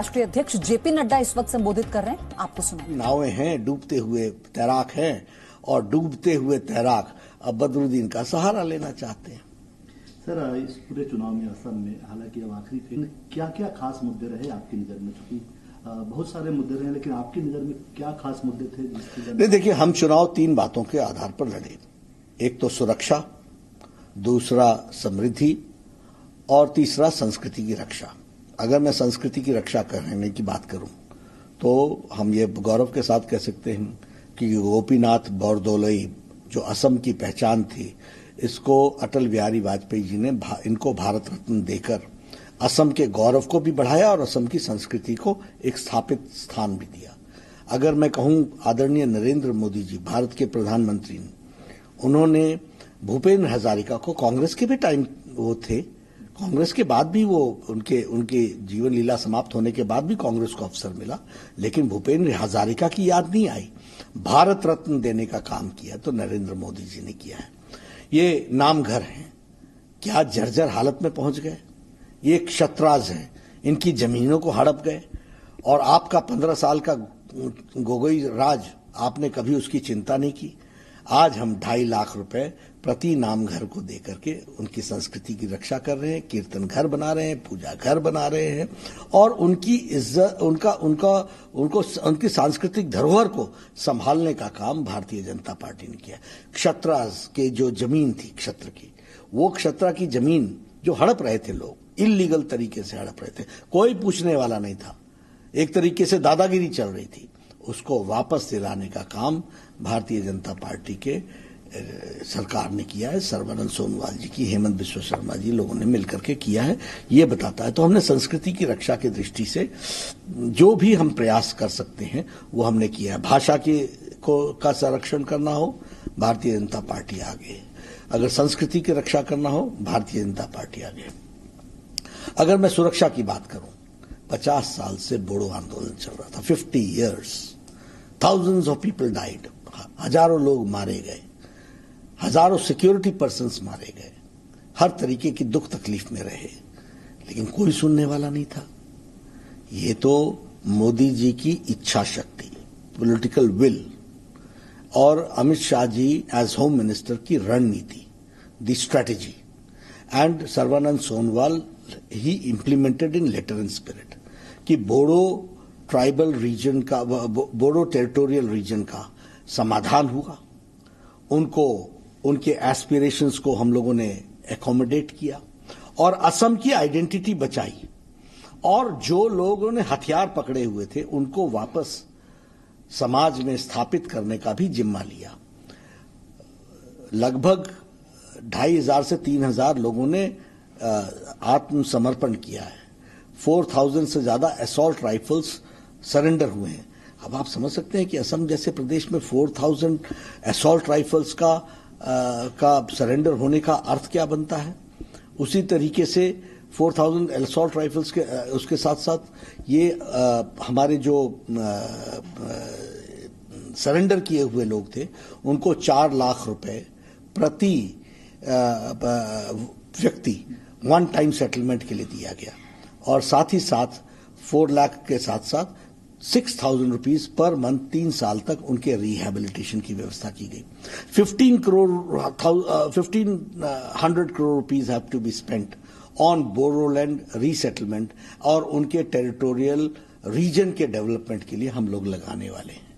राष्ट्रीय अध्यक्ष जेपी नड्डा इस वक्त संबोधित कर रहे हैं, आपको सुनो। नावें हैं, डूबते हुए तैराक हैं और डूबते हुए तैराक अब बदरुद्दीन का सहारा लेना चाहते हैं। सर, इस पूरे चुनाव में असम में हालांकि अब आखिरी थे, क्या क्या खास मुद्दे रहे आपकी नजर में? क्योंकि बहुत सारे मुद्दे रहे, लेकिन आपकी नजर में क्या खास मुद्दे थे जिसकी? देखिए, हम चुनाव 3 बातों के आधार पर लड़े। एक तो सुरक्षा, दूसरा समृद्धि और तीसरा संस्कृति की रक्षा। अगर मैं संस्कृति की रक्षा करने की बात करूं तो हम ये गौरव के साथ कह सकते हैं कि गोपीनाथ बोरदोलोई जो असम की पहचान थी, इसको अटल बिहारी वाजपेयी जी ने इनको भारत रत्न देकर असम के गौरव को भी बढ़ाया और असम की संस्कृति को एक स्थापित स्थान भी दिया। अगर मैं कहूं, आदरणीय नरेंद्र मोदी जी भारत के प्रधानमंत्री ने, उन्होंने भूपेन्द्र हजारिका को, कांग्रेस के भी टाइम वो थे, कांग्रेस के बाद भी वो उनके जीवन लीला समाप्त होने के बाद भी कांग्रेस को अवसर मिला, लेकिन भूपेन्द्र हजारिका की याद नहीं आई। भारत रत्न देने का काम किया तो नरेंद्र मोदी जी ने किया है। ये नामघर हैं, क्या जर्जर हालत में पहुंच गए। ये क्षत्राज हैं, इनकी जमीनों को हड़प गए और आपका 15 साल का गोगोई राज, आपने कभी उसकी चिंता नहीं की। आज हम 2.5 लाख रुपए प्रति नामघर को देकर के उनकी संस्कृति की रक्षा कर रहे हैं, कीर्तन घर बना रहे हैं, पूजा घर बना रहे हैं और उनकी इज्जत, उनकी सांस्कृतिक धरोहर को संभालने का काम भारतीय जनता पार्टी ने किया। क्षत्राज के जो जमीन थी क्षत्र की, वो क्षत्रा की जमीन जो हड़प रहे थे लोग, इलीगल तरीके से हड़प रहे थे, कोई पूछने वाला नहीं था, एक तरीके से दादागिरी चल रही थी, उसको वापस दिलाने का काम भारतीय जनता पार्टी के सरकार ने किया है। सर्बानंद सोनोवाल जी की, हेमंत बिश्व शर्मा जी, लोगों ने मिलकर के किया है। ये बताता है तो हमने संस्कृति की रक्षा की दृष्टि से जो भी हम प्रयास कर सकते हैं वो हमने किया है। भाषा का संरक्षण करना हो, भारतीय जनता पार्टी आगे। अगर संस्कृति की रक्षा करना हो, भारतीय जनता पार्टी आगे। अगर मैं सुरक्षा की बात करूं, 50 साल से बोडो आंदोलन चल रहा था, 50 years, thousands of people died, हजारों लोग मारे गए, हजारों सिक्योरिटी पर्सन्स मारे गए, हर तरीके की दुख तकलीफ में रहे, लेकिन कोई सुनने वाला नहीं था। ये तो मोदी जी की इच्छा शक्ति, पॉलिटिकल विल और Amit Shah ji as home minister की रणनीति, the strategy, and Sarbananda Sonowal he implemented in letter and spirit कि बोडो ट्राइबल रीजन का, बोडो टेरिटोरियल रीजन का समाधान हुआ। उनको, उनके एस्पिरेशंस को हम लोगों ने एकोमोडेट किया और असम की आइडेंटिटी बचाई और जो लोगों ने हथियार पकड़े हुए थे उनको वापस समाज में स्थापित करने का भी जिम्मा लिया। लगभग 2,500 से 3,000 लोगों ने आत्मसमर्पण किया है। 4,000 से ज्यादा असॉल्ट राइफल्स सरेंडर हुए हैं। अब आप समझ सकते हैं कि असम जैसे प्रदेश में 4,000 असॉल्ट राइफल्स का सरेंडर होने का अर्थ क्या बनता है। उसी तरीके से 4,000 असॉल्ट राइफल्स के उसके साथ साथ ये हमारे जो सरेंडर किए हुए लोग थे उनको 4 लाख रुपए प्रति व्यक्ति वन टाइम सेटलमेंट के लिए दिया गया और साथ ही साथ 4 लाख के साथ साथ 6,000 रुपीज पर मंथ 3 साल तक उनके रिहैबिलिटेशन की व्यवस्था की गई। 1,500 crore rupees have to be spent on Bodoland resettlement और उनके टेरिटोरियल रीजन के डेवलपमेंट के लिए हम लोग लगाने वाले हैं।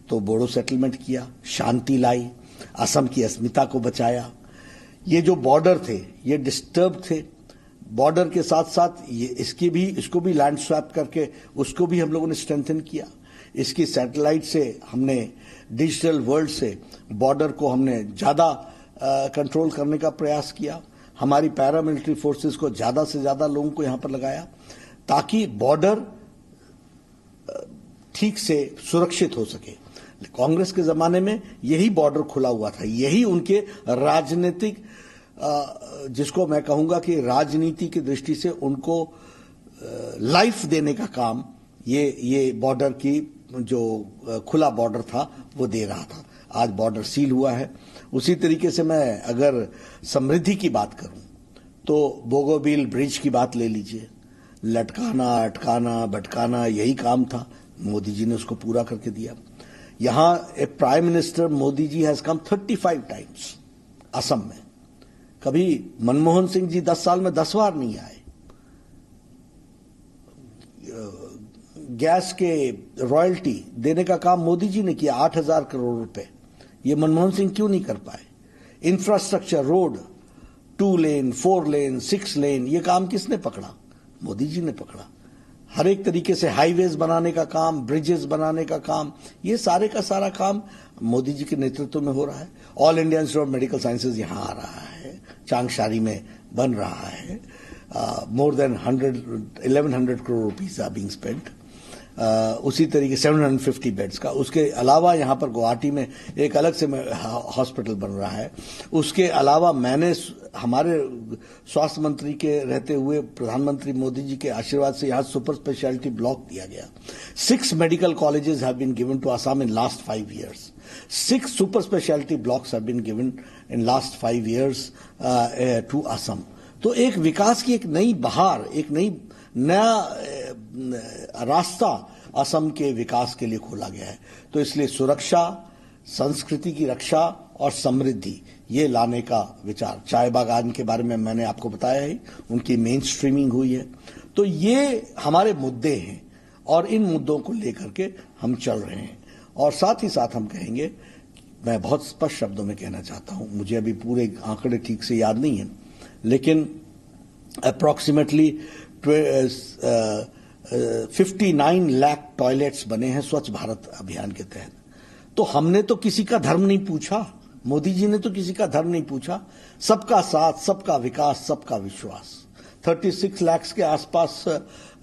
तो बोडो सेटलमेंट किया, शांति लाई, असम की अस्मिता को बचाया। ये जो बॉर्डर थे ये डिस्टर्ब थे, बॉर्डर के साथ साथ इसको भी लैंड स्वैप करके उसको भी हम लोगों ने स्ट्रेंथन किया। इसकी सैटेलाइट से हमने डिजिटल वर्ल्ड से बॉर्डर को हमने ज्यादा कंट्रोल करने का प्रयास किया। हमारी पैरामिलिट्री फोर्सेस को ज्यादा से ज्यादा लोगों को यहां पर लगाया ताकि बॉर्डर ठीक से सुरक्षित हो सके। कांग्रेस के जमाने में यही बॉर्डर खुला हुआ था, यही उनके राजनीतिक, जिसको मैं कहूंगा कि राजनीति की दृष्टि से उनको लाइफ देने का काम ये बॉर्डर की जो खुला बॉर्डर था वो दे रहा था। आज बॉर्डर सील हुआ है। उसी तरीके से मैं अगर समृद्धि की बात करूं तो बोगोबील ब्रिज की बात ले लीजिए, लटकाना, अटकाना, भटकाना, यही काम था। मोदी जी ने उसको पूरा करके दिया। यहां a prime minister Modi ji has come 35 times Assam में। कभी मनमोहन सिंह जी 10 साल में 10 बार नहीं आए। गैस के रॉयल्टी देने का काम मोदी जी ने किया, 8,000 करोड़ रुपए। ये मनमोहन सिंह क्यों नहीं कर पाए? इंफ्रास्ट्रक्चर, रोड, 2 लेन, 4 लेन, 6 लेन, ये काम किसने पकड़ा? मोदी जी ने पकड़ा। हर एक तरीके से हाईवेज बनाने का काम, ब्रिजेस बनाने का काम, ये सारे का सारा काम मोदी जी के नेतृत्व में हो रहा है। All India Institute of Medical Sciences यहां आ रहा है, चांगशारी में बन रहा है। More than 1100 crore rupees are being spent. उसी तरीके 750 बेड्स का। उसके अलावा यहां पर गुवाहाटी में एक अलग से हॉस्पिटल बन रहा है। उसके अलावा मैंने हमारे स्वास्थ्य मंत्री के रहते हुए प्रधानमंत्री मोदी जी के आशीर्वाद से यहां सुपर स्पेशलिटी ब्लॉक दिया गया। 6 medical colleges have been given to Assam in last 5 years. 6 super specialty blocks have been given in last 5 years to Assam. तो एक विकास की एक नई बहार, एक नया रास्ता असम के विकास के लिए खोला गया है। तो इसलिए सुरक्षा, संस्कृति की रक्षा और समृद्धि, ये लाने का विचार। चाय बागान के बारे में मैंने आपको बताया है, उनकी मेन स्ट्रीमिंग हुई है। तो ये हमारे मुद्दे हैं और इन मुद्दों को लेकर के हम चल रहे हैं। और साथ ही साथ हम कहेंगे, मैं बहुत स्पष्ट शब्दों में कहना चाहता हूं, मुझे अभी पूरे आंकड़े ठीक से याद नहीं है, लेकिन अप्रॉक्सीमेटली 59 लाख टॉयलेट्स बने हैं स्वच्छ भारत अभियान के तहत। तो हमने तो किसी का धर्म नहीं पूछा, मोदी जी ने तो किसी का धर्म नहीं पूछा। सबका साथ, सबका विकास, सबका विश्वास। 36 लाख के आसपास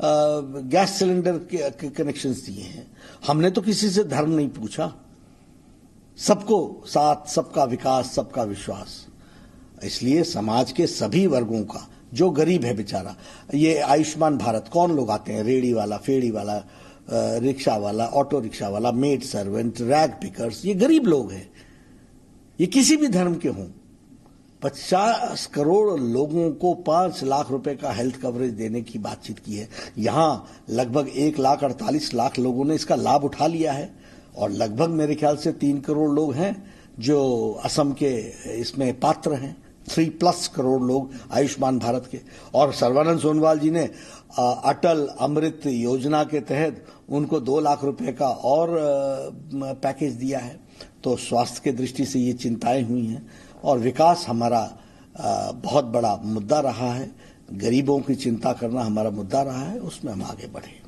गैस सिलेंडर के कनेक्शंस दिए हैं। हमने तो किसी से धर्म नहीं पूछा। सबको साथ, सबका विकास, सबका विश्वास। इसलिए समाज के सभी वर्गों का, जो गरीब है बेचारा, ये आयुष्मान भारत कौन लोग आते हैं? रेडी वाला, फेड़ी वाला, रिक्शा वाला, ऑटो रिक्शा वाला, मेड सर्वेंट, रैग पिकर्स, ये गरीब लोग हैं। ये किसी भी धर्म के हों। 50 करोड़ लोगों को 5 लाख रुपए का हेल्थ कवरेज देने की बातचीत की है। यहां लगभग 1,48,00,000 लोगों ने इसका लाभ उठा लिया है और लगभग मेरे ख्याल से 3 करोड़ लोग हैं जो असम के इसमें पात्र हैं। 3+ करोड़ लोग आयुष्मान भारत के। और सर्बानंद सोनोवाल जी ने अटल अमृत योजना के तहत उनको 2 लाख रुपए का और पैकेज दिया है। तो स्वास्थ्य के दृष्टि से ये चिंताएं हुई हैं और विकास हमारा बहुत बड़ा मुद्दा रहा है। गरीबों की चिंता करना हमारा मुद्दा रहा है, उसमें हम आगे बढ़े।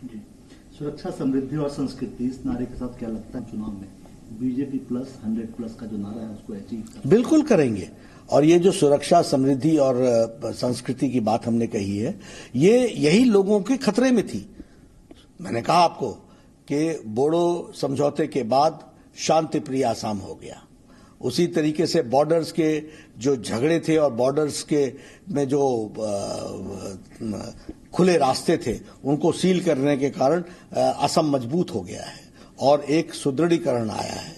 सुरक्षा, समृद्धि और संस्कृति, इस नारे के साथ क्या लगता है चुनाव में बीजेपी प्लस 100+ का जो नारा है उसको अचीव कर? बिल्कुल करेंगे। और ये जो सुरक्षा, समृद्धि और संस्कृति की बात हमने कही है, ये यही लोगों के खतरे में थी। मैंने कहा आपको कि बोडो समझौते के बाद शांति प्रिय आसाम हो गया। उसी तरीके से बॉर्डर्स के जो झगड़े थे और बॉर्डर्स के में जो खुले रास्ते थे, उनको सील करने के कारण असम मजबूत हो गया है और एक सुदृढ़ीकरण आया है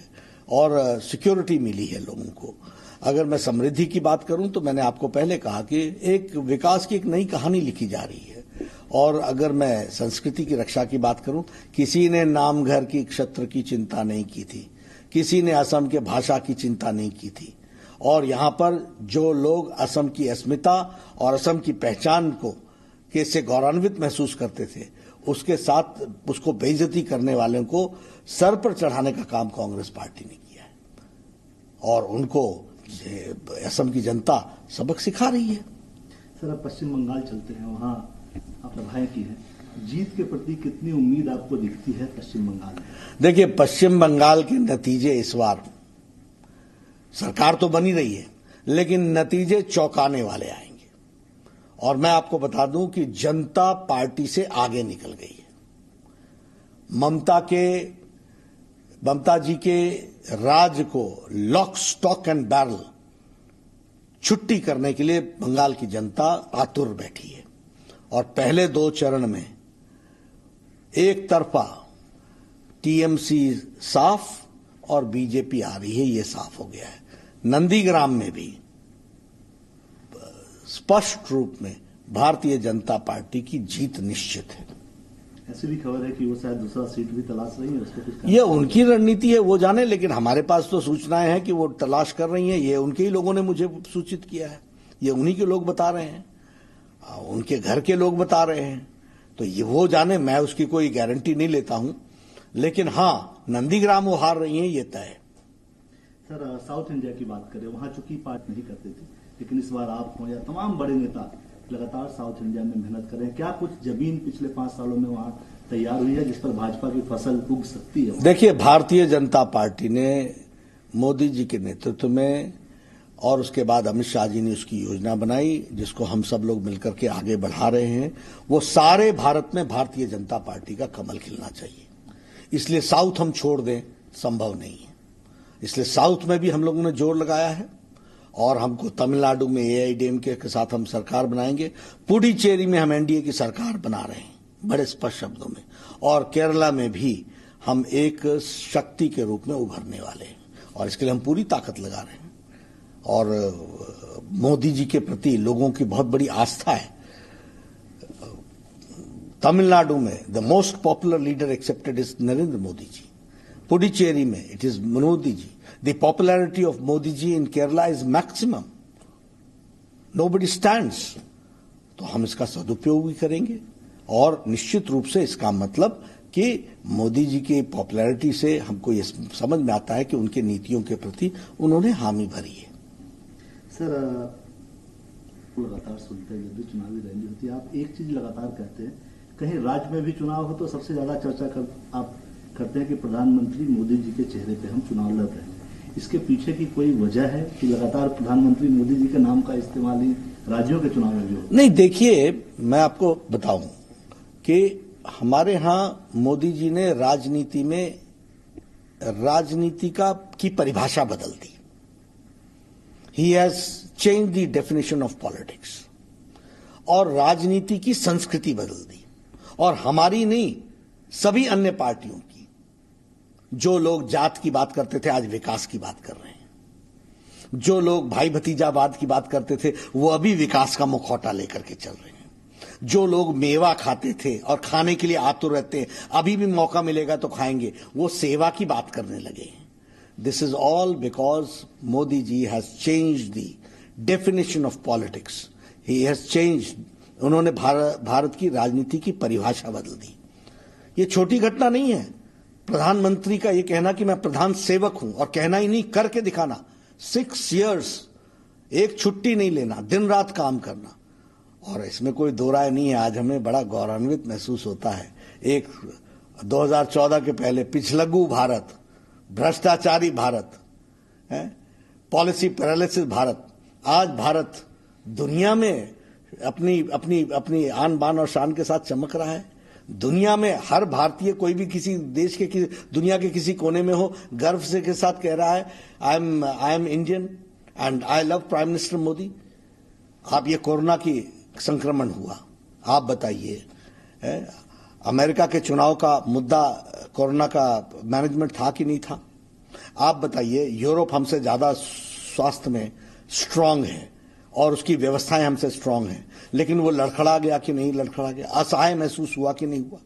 और सिक्योरिटी मिली है लोगों को। अगर मैं समृद्धि की बात करूं तो मैंने आपको पहले कहा कि एक विकास की एक नई कहानी लिखी जा रही है। और अगर मैं संस्कृति की रक्षा की बात करूं, किसी ने नाम घर की, क्षत्र की चिंता नहीं की थी, किसी ने असम के भाषा की चिंता नहीं की थी। और यहां पर जो लोग असम की अस्मिता और असम की पहचान को से गौरवान्वित महसूस करते थे, उसके साथ उसको बेइज्जती करने वालों को सर पर चढ़ाने का काम कांग्रेस पार्टी ने किया है और उनको असम की जनता सबक सिखा रही है। सर, आप पश्चिम बंगाल चलते हैं, वहां आप सभाएं की हैं, जीत के प्रति कितनी उम्मीद आपको दिखती है पश्चिम बंगाल में? देखिए, पश्चिम बंगाल के नतीजे इस बार, सरकार तो बनी रही है लेकिन नतीजे चौंकाने वाले आएंगे। और मैं आपको बता दूं कि जनता पार्टी से आगे निकल गई है। ममता जी के राज को लॉक, स्टॉक एंड बैरल छुट्टी करने के लिए बंगाल की जनता आतुर बैठी है। और पहले 2 चरण में एक तरफा टीएमसी साफ और बीजेपी आ रही है, ये साफ हो गया है। नंदीग्राम में भी स्पष्ट रूप में भारतीय जनता पार्टी की जीत निश्चित है। ऐसी भी खबर है कि वो शायद दूसरा सीट भी तलाश रही है, उसको कुछ ये उनकी रणनीति है, वो जाने, लेकिन हमारे पास तो सूचनाएं हैं कि वो तलाश कर रही हैं। ये उनके ही लोगों ने मुझे सूचित किया है, ये उन्हीं के लोग बता रहे हैं, उनके घर के लोग बता रहे हैं। तो ये वो जाने, मैं उसकी कोई गारंटी नहीं लेता हूं, लेकिन हां, नंदीग्राम वो हार रही हैं, ये तय है। सर, साउथ इंडिया की बात करें, वहां चूंकि पार्ट नहीं करते थे, लेकिन इस बार आप हो या तमाम बड़े नेता लगातार साउथ इंडिया में मेहनत कर रहे हैं। क्या कुछ जमीन पिछले 5 सालों में वहां तैयार हुई है जिस पर भाजपा की फसल उग सकती है? देखिए, भारतीय जनता पार्टी ने मोदी जी के नेतृत्व में और उसके बाद अमित शाह जी ने उसकी योजना बनाई, जिसको हम सब लोग मिलकर के आगे बढ़ा रहे हैं। वो सारे भारत में भारतीय जनता पार्टी का कमल खिलना चाहिए। इसलिए साउथ हम छोड़ दें, संभव नहीं है। इसलिए साउथ में भी हम लोगों ने जोर लगाया है और हमको तमिलनाडु में एआईडीएमके के साथ हम सरकार बनाएंगे। पुडुचेरी में हम एनडीए की सरकार बना रहे हैं बड़े स्पष्ट शब्दों में, और केरला में भी हम एक शक्ति के रूप में उभरने वाले हैं और इसके लिए हम पूरी ताकत लगा रहे हैं। और मोदी जी के प्रति लोगों की बहुत बड़ी आस्था है। तमिलनाडु में the most popular leader accepted is Narendra Modi ji. Puducherry में it is Modi ji. The popularity of Modi ji in Kerala is maximum, nobody stands. तो हम इसका सदुपयोग भी करेंगे और निश्चित रूप से इसका मतलब कि मोदी जी की पॉपुलैरिटी से हमको ये समझ में आता है कि उनकी नीतियों के प्रति उन्होंने हामी भरी है। सर, लगातार सुनते हैं जब भी चुनावी रैली होती है, आप एक चीज लगातार कहते हैं, कहीं राज्य में भी चुनाव हो तो सबसे ज्यादा चर्चा आप करते हैं कि प्रधानमंत्री मोदी जी के चेहरे पे हम चुनाव लड़ रहे हैं। इसके पीछे की कोई वजह है कि लगातार प्रधानमंत्री मोदी जी के नाम का इस्तेमाल ही राज्यों के चुनाव में भी हो? नहीं, देखिए, मैं आपको बताऊं कि हमारे यहां मोदी जी ने राजनीति में राजनीति की परिभाषा बदल दी। He has change the definition of politics और राजनीति की संस्कृति बदल दी। और हमारी नहीं, सभी अन्य पार्टियों की। जो लोग जात की बात करते थे आज विकास की बात कर रहे हैं। जो लोग भाई भतीजावाद की बात करते थे वो अभी विकास का मुखौटा लेकर के चल रहे हैं। जो लोग मेवा खाते थे और खाने के लिए आतुर रहते हैं, अभी भी मौका मिलेगा तो खाएंगे, वो सेवा की बात करने लगे हैं। This is all because Modi ji has changed the definition of politics. He has changed, उन्होंने भारत की राजनीति की परिभाषा बदल दी। ये छोटी घटना नहीं है। प्रधानमंत्री का ये कहना कि मैं प्रधान सेवक हूं, और कहना ही नहीं, करके दिखाना। 6 years एक छुट्टी नहीं लेना, दिन रात काम करना, और इसमें कोई दो राय नहीं है। आज हमें बड़ा गौरवान्वित महसूस होता है। एक 2014 के पहले पिछलग्गू भारत, भ्रष्टाचारी भारत, पॉलिसी पैरालिसिस भारत, आज भारत दुनिया में अपनी अपनी अपनी आन बान और शान के साथ चमक रहा है। दुनिया में हर भारतीय, कोई भी किसी देश के दुनिया के किसी कोने में हो, गर्व से के साथ कह रहा है I am Indian and I love prime minister Modi. आप ये कोरोना की संक्रमण हुआ, आप बताइए, अमेरिका के चुनाव का मुद्दा कोरोना का मैनेजमेंट था कि नहीं था? आप बताइए, यूरोप हमसे ज्यादा स्वास्थ्य में स्ट्रांग है और उसकी व्यवस्थाएं हमसे स्ट्रांग हैं, लेकिन वो लड़खड़ा गया कि नहीं लड़खड़ा गया? असहाय महसूस हुआ कि नहीं हुआ?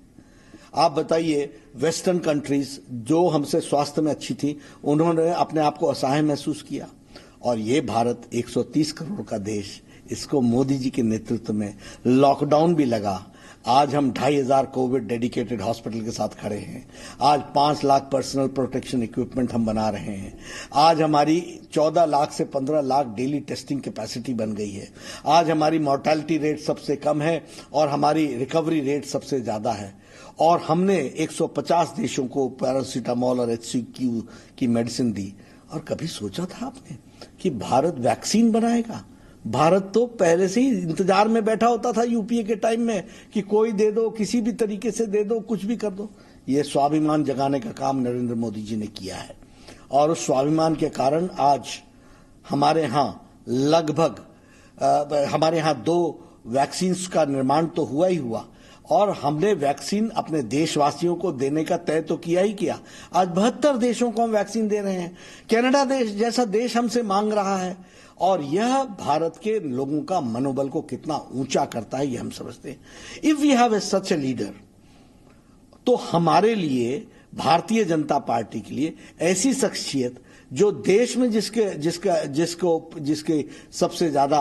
आप बताइए, वेस्टर्न कंट्रीज जो हमसे स्वास्थ्य में अच्छी थी, उन्होंने अपने आप को असहाय महसूस किया। और ये भारत 130 करोड़ का देश, इसको मोदी जी के नेतृत्व में लॉकडाउन भी लगा। आज हम 2500 कोविड डेडिकेटेड हॉस्पिटल के साथ खड़े हैं। आज 5 लाख पर्सनल प्रोटेक्शन इक्विपमेंट हम बना रहे हैं। आज हमारी 14 लाख से 15 लाख डेली टेस्टिंग कैपेसिटी बन गई है। आज हमारी मॉर्टेलिटी रेट सबसे कम है और हमारी रिकवरी रेट सबसे ज्यादा है। और हमने 150 देशों को पैरासीटामोल और HCQ की मेडिसिन दी। और कभी सोचा था आपने कि भारत वैक्सीन बनाएगा? भारत तो पहले से ही इंतजार में बैठा होता था यूपीए के टाइम में कि कोई दे दो, किसी भी तरीके से दे दो, कुछ भी कर दो। ये स्वाभिमान जगाने का काम नरेंद्र मोदी जी ने किया है और उस स्वाभिमान के कारण आज हमारे यहां लगभग हमारे यहां 2 वैक्सीन का निर्माण तो हुआ ही हुआ और हमने वैक्सीन अपने देशवासियों को देने का तय तो किया ही किया। आज 72 देशों को हम वैक्सीन दे रहे हैं। कनाडा देश जैसा देश हमसे मांग रहा है और यह भारत के लोगों का मनोबल को कितना ऊंचा करता है, यह हम समझते हैं। If we have such a leader, तो हमारे लिए, भारतीय जनता पार्टी के लिए ऐसी शख्सियत जो देश में जिसके सबसे ज्यादा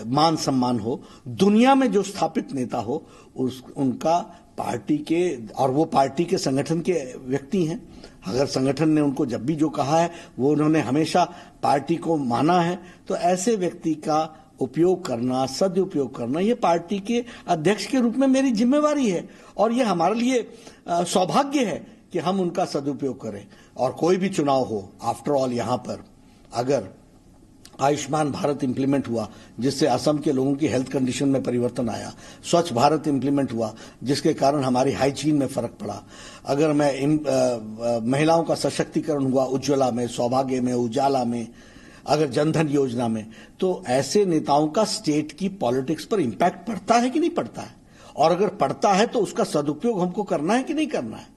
मान सम्मान हो, दुनिया में जो स्थापित नेता हो, उनका पार्टी के, और वो पार्टी के संगठन के व्यक्ति हैं। अगर संगठन ने उनको जब भी जो कहा है वो उन्होंने हमेशा पार्टी को माना है, तो ऐसे व्यक्ति का उपयोग करना, सदुपयोग करना, ये पार्टी के अध्यक्ष के रूप में मेरी जिम्मेवारी है और ये हमारे लिए सौभाग्य है कि हम उनका सदुपयोग करें। और कोई भी चुनाव हो, आफ्टर ऑल यहां पर अगर आयुष्मान भारत इंप्लीमेंट हुआ जिससे असम के लोगों की हेल्थ कंडीशन में परिवर्तन आया, स्वच्छ भारत इंप्लीमेंट हुआ जिसके कारण हमारी हाइजीन में फर्क पड़ा, अगर मैं महिलाओं का सशक्तिकरण हुआ उज्ज्वला में, सौभाग्य में, उजाला में, अगर जनधन योजना में, तो ऐसे नेताओं का स्टेट की पॉलिटिक्स पर इंपैक्ट पड़ता है कि नहीं पड़ता है, और अगर पड़ता है तो उसका सदुपयोग हमको करना है कि नहीं करना है।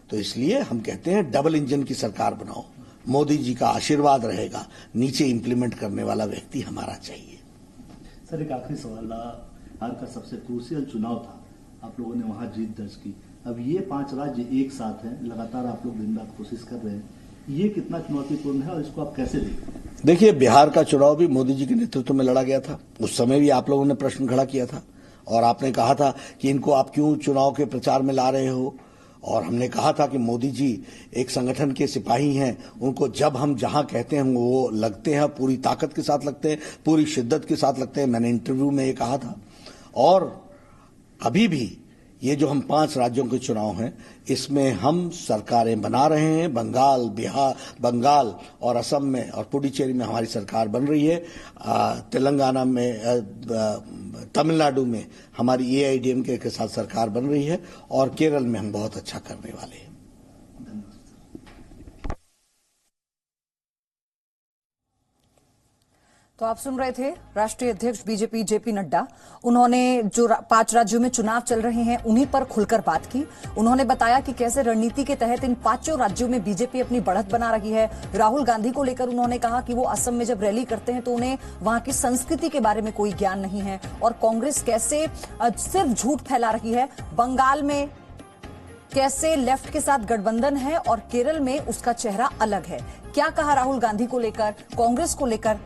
तो इसलिए हम कहते हैं डबल इंजन की सरकार बनाओ, मोदी जी का आशीर्वाद रहेगा, नीचे इंप्लीमेंट करने वाला व्यक्ति हमारा चाहिए। सर, एक आखिरी सवाल, हाल का सबसे क्रूशियल चुनाव था, आप लोगों ने वहां जीत दर्ज की। अब ये 5 राज्य एक साथ हैं, लगातार आप लोग दिन रात कोशिश कर रहे हैं, ये कितना चुनौतीपूर्ण है और इसको आप कैसे देखते हैं? देखिए, बिहार का चुनाव भी मोदी जी के नेतृत्व में लड़ा गया था, उस समय भी आप लोगों ने प्रश्न खड़ा किया था और आपने कहा था कि इनको आप क्यों चुनाव के प्रचार में ला रहे हो, और हमने कहा था कि मोदी जी एक संगठन के सिपाही हैं, उनको जब हम जहां कहते हैं वो लगते हैं, पूरी ताकत के साथ लगते हैं, पूरी शिद्दत के साथ लगते हैं। मैंने इंटरव्यू में ये कहा था। और अभी भी ये जो हम 5 राज्यों के चुनाव हैं, इसमें हम सरकारें बना रहे हैं। बंगाल और असम में और पुडुचेरी में हमारी सरकार बन रही है। तेलंगाना में, तमिलनाडु में हमारी एआईडीएमके के साथ सरकार बन रही है और केरल में हम बहुत अच्छा करने वाले हैं। तो आप सुन रहे थे राष्ट्रीय अध्यक्ष बीजेपी जेपी नड्डा। उन्होंने जो 5 राज्यों में चुनाव चल रहे हैं उन्हीं पर खुलकर बात की। उन्होंने बताया कि कैसे रणनीति के तहत इन 5 राज्यों में बीजेपी अपनी बढ़त बना रही है। राहुल गांधी को लेकर उन्होंने कहा कि वो असम में जब रैली करते हैं तो उन्हें वहां की संस्कृति के बारे में कोई ज्ञान नहीं है और कांग्रेस कैसे सिर्फ झूठ फैला रही है। बंगाल में कैसे लेफ्ट के साथ गठबंधन है और केरल में उसका चेहरा अलग है। क्या कहा राहुल गांधी को लेकर, कांग्रेस को लेकर,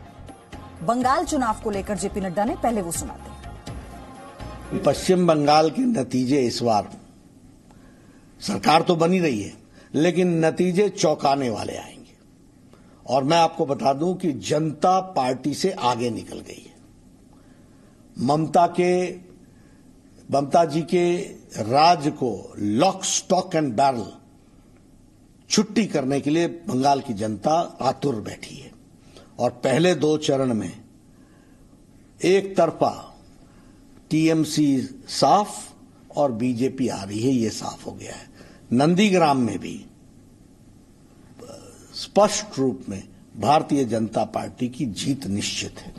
बंगाल चुनाव को लेकर जेपी नड्डा ने, पहले वो सुनाते हैं। पश्चिम बंगाल के नतीजे इस बार, सरकार तो बनी रही है लेकिन नतीजे चौंकाने वाले आएंगे। और मैं आपको बता दूं कि जनता पार्टी से आगे निकल गई है। ममता जी के राज को लॉक स्टॉक एंड बैरल छुट्टी करने के लिए बंगाल की जनता आतुर बैठी है। और पहले 2 चरण में एक तरफा टीएमसी साफ और बीजेपी आ रही है, ये साफ हो गया है। नंदीग्राम में भी स्पष्ट रूप में भारतीय जनता पार्टी की जीत निश्चित है।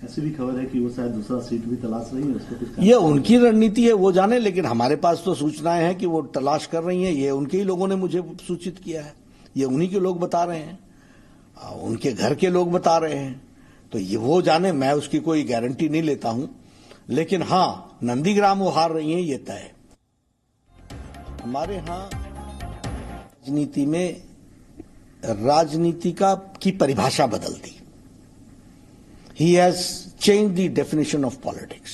ऐसी भी खबर है कि वो शायद दूसरा सीट भी तलाश रही है, उसको कुछ ये उनकी रणनीति है, वो जाने, लेकिन हमारे पास तो सूचनाएं हैं कि वो तलाश कर रही हैं। ये उनके ही लोगों ने मुझे सूचित किया है, ये उन्हीं के लोग बता रहे हैं, उनके घर के लोग बता रहे हैं। तो ये वो जाने, मैं उसकी कोई गारंटी नहीं लेता हूं, लेकिन हां, नंदीग्राम वो हार रही हैं, ये तय है। हमारे यहां राजनीति में राजनीति की परिभाषा बदल दी। He has change the definition of politics,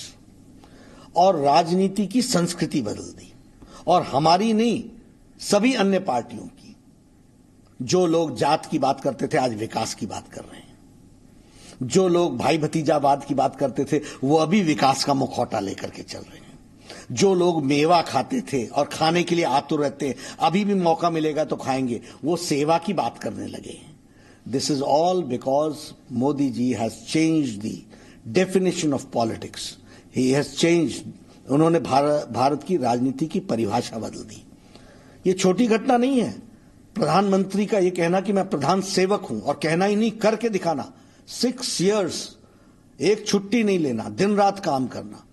और राजनीति की संस्कृति बदल दी। और हमारी नहीं, सभी अन्य पार्टियों की। जो लोग जात की बात करते थे आज विकास की बात कर रहे हैं, जो लोग भाई भतीजावाद की बात करते थे वो अभी विकास का मुखौटा लेकर के चल रहे हैं, जो लोग मेवा खाते थे और खाने के लिए आतुर रहते हैं, अभी भी मौका मिलेगा तो खाएंगे, वो सेवा की बात करने लगे हैं। This is all because Modi ji has change the definition of politics. He has change, उन्होंने भारत की राजनीति की परिभाषा बदल दी। ये छोटी घटना नहीं है। प्रधानमंत्री का ये कहना कि मैं प्रधान सेवक हूं, और कहना ही नहीं, करके दिखाना। 6 years, एक छुट्टी नहीं लेना, दिन रात काम करना,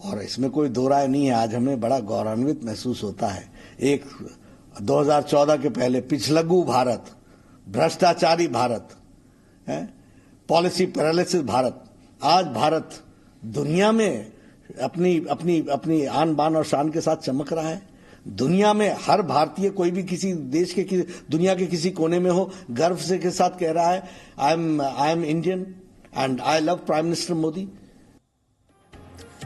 और इसमें कोई दो राय नहीं है। आज हमें बड़ा गौरवान्वित महसूस होता है। एक 2014 के पहले पिछलग्गू भारत, भ्रष्टाचारी भारत है, पॉलिसी पैरालिसिस भारत। आज भारत दुनिया में अपनी अपनी अपनी आन बान और शान के साथ चमक रहा है। दुनिया में हर भारतीय, कोई भी किसी देश के दुनिया के किसी कोने में हो, गर्व से के साथ कह रहा है I am Indian and I love prime minister Modi.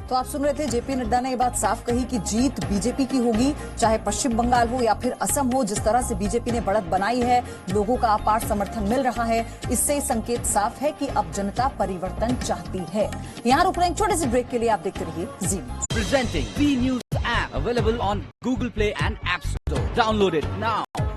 तो आप सुन रहे थे, जेपी नड्डा ने ये बात साफ कही कि जीत बीजेपी की होगी, चाहे पश्चिम बंगाल हो या फिर असम हो। जिस तरह से बीजेपी ने बढ़त बनाई है, लोगों का अपार समर्थन मिल रहा है, इससे संकेत साफ है कि अब जनता परिवर्तन चाहती है। यहाँ रुक रहे हैं छोटे से ब्रेक के लिए, आप देखते रहिए जी news. Presenting B News app available on Google Play and App Store. Download it now.